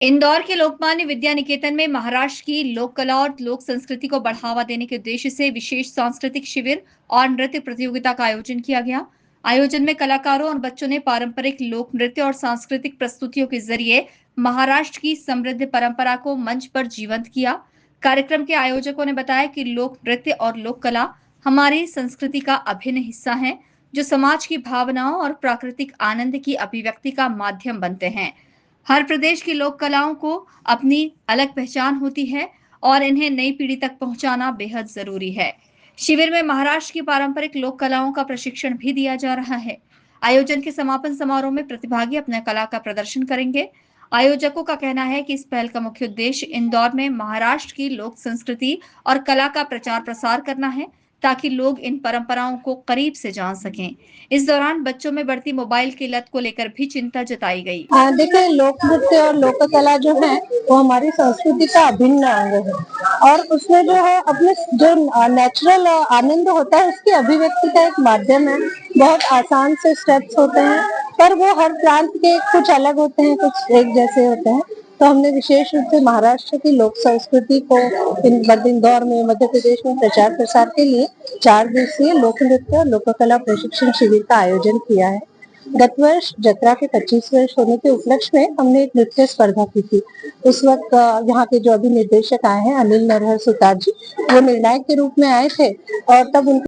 इंदौर के लोकमान्य विद्या निकेतन में महाराष्ट्र की लोक कला और लोक संस्कृति को बढ़ावा देने के उद्देश्य से विशेष सांस्कृतिक शिविर और नृत्य प्रतियोगिता का आयोजन किया गया। आयोजन में कलाकारों और बच्चों ने पारंपरिक लोक नृत्य और सांस्कृतिक प्रस्तुतियों के जरिए महाराष्ट्र की समृद्ध परंपरा को मंच पर जीवंत किया। कार्यक्रम के आयोजकों ने बताया कि लोक नृत्य और लोक कला हमारी संस्कृति का अभिन्न हिस्सा है, जो समाज की भावनाओं और प्राकृतिक आनंद की अभिव्यक्ति का माध्यम बनते हैं। हर प्रदेश की लोक कलाओं को अपनी अलग पहचान होती है और इन्हें नई पीढ़ी तक पहुंचाना बेहद जरूरी है। शिविर में महाराष्ट्र की पारंपरिक लोक कलाओं का प्रशिक्षण भी दिया जा रहा है। आयोजन के समापन समारोह में प्रतिभागी अपने कला का प्रदर्शन करेंगे। आयोजकों का कहना है कि इस पहल का मुख्य उद्देश्य इंदौर में महाराष्ट्र की लोक संस्कृति और कला का प्रचार प्रसार करना है, ताकि लोग इन परंपराओं को करीब से जान सकें। इस दौरान बच्चों में बढ़ती मोबाइल की लत को लेकर भी चिंता जताई गई। देखिए, लोक नृत्य और लोक कला जो है वो हमारी संस्कृति का अभिन्न अंग है और उसमें जो है अपने जो नेचुरल आनंद होता है उसकी अभिव्यक्ति का एक माध्यम है। बहुत आसान से स्टेप्स होते हैं पर वो हर प्रांत के कुछ अलग होते हैं, कुछ एक जैसे होते हैं। तो हमने विशेष रूप से महाराष्ट्र की लोक संस्कृति को इंदौर में मध्य प्रदेश में प्रचार प्रसार के लिए 4 दिवसीय लोक नृत्य और लोक कला प्रशिक्षण शिविर का आयोजन किया है। गत वर्ष जतरा के 25 वर्ष होने के उपलक्ष्य में हमने एक नृत्य स्पर्धा की थी। उस वक्त यहाँ के जो अभी निर्देशक आए हैं अनिल नरहर सुतार जी, वो निर्णायक के रूप में आए थे और तब उनको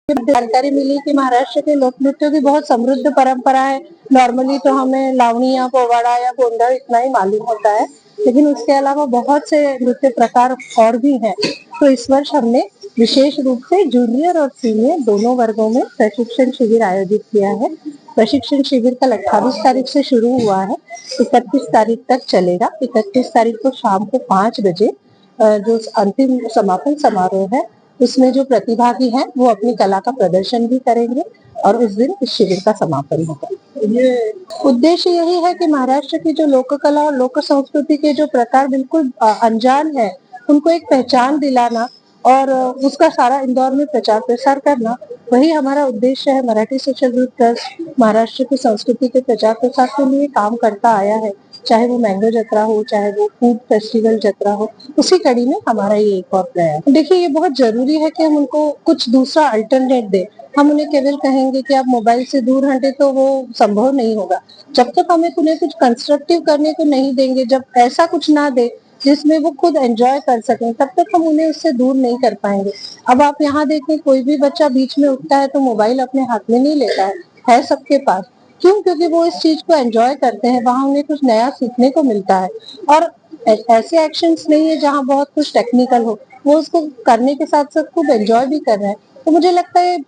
जानकारी मिली कि महाराष्ट्र के लोक नृत्यों की बहुत समृद्ध परंपरा है। नॉर्मली तो हमें लावणी या पोवाड़ा या गोंडा इतना ही मालूम होता है, लेकिन उसके अलावा बहुत से नृत्य प्रकार और भी हैं। तो इस वर्ष हमने विशेष रूप से जूनियर और सीनियर दोनों वर्गों में प्रशिक्षण शिविर आयोजित किया है। प्रशिक्षण शिविर कल 28 तारीख से शुरू हुआ है, 31 तारीख तक चलेगा। 31 तारीख को शाम को 5 बजे जो अंतिम समापन समारोह है उसमें जो प्रतिभागी हैं वो अपनी कला का प्रदर्शन भी करेंगे और उस दिन इस शिविर का समापन होगा। ये उद्देश्य यही है कि महाराष्ट्र की जो लोक कला और लोक संस्कृति के जो प्रकार बिल्कुल अनजान है उनको एक पहचान दिलाना और उसका सारा इंदौर में प्रचार प्रसार करना, वही हमारा उद्देश्य है। Marathi social group trust Maharashtra की संस्कृति के प्रचार प्रसार के लिए काम करता आया है, चाहे वो मैंगो जतरा हो, चाहे वो फूड फेस्टिवल जतरा हो। उसी कड़ी में हमारा ये एक और प्रयास। देखिए, ये बहुत जरूरी है कि हम उनको कुछ दूसरा अल्टरनेट दें। हम उन्हें केवल कहेंगे कि आप मोबाइल से दूर हटे तो वो संभव नहीं होगा। जब तक हमें उन्हें कुछ कंस्ट्रक्टिव करने को नहीं देंगे, जब ऐसा कुछ ना दे जिसमें वो खुद एंजॉय कर सकें, तब तक हम उन्हें उससे दूर नहीं कर पाएंगे। अब आप यहाँ देखें, कोई भी बच्चा बीच में उठता है तो मोबाइल अपने हाथ में नहीं लेता है सबके पास। क्यों? क्योंकि वो इस चीज को एंजॉय करते हैं, वहां उन्हें कुछ नया सीखने को मिलता है। और ऐसे एक्शंस नहीं है जहाँ बहुत कुछ टेक्निकल हो, वो उसको करने के साथ साथ खूब एंजॉय भी कर रहे हैं। तो मुझे लगता है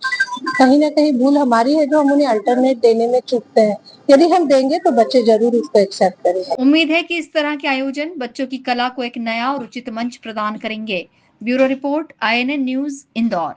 कहीं ना कहीं भूल हमारी है जो हम उन्हें अल्टरनेट देने में चूकते हैं। यदि हम देंगे तो बच्चे जरूर इसको एक्सेप्ट करेंगे। उम्मीद है कि इस तरह के आयोजन बच्चों की कला को एक नया और उचित मंच प्रदान करेंगे। Bureau report, INN news, Indore.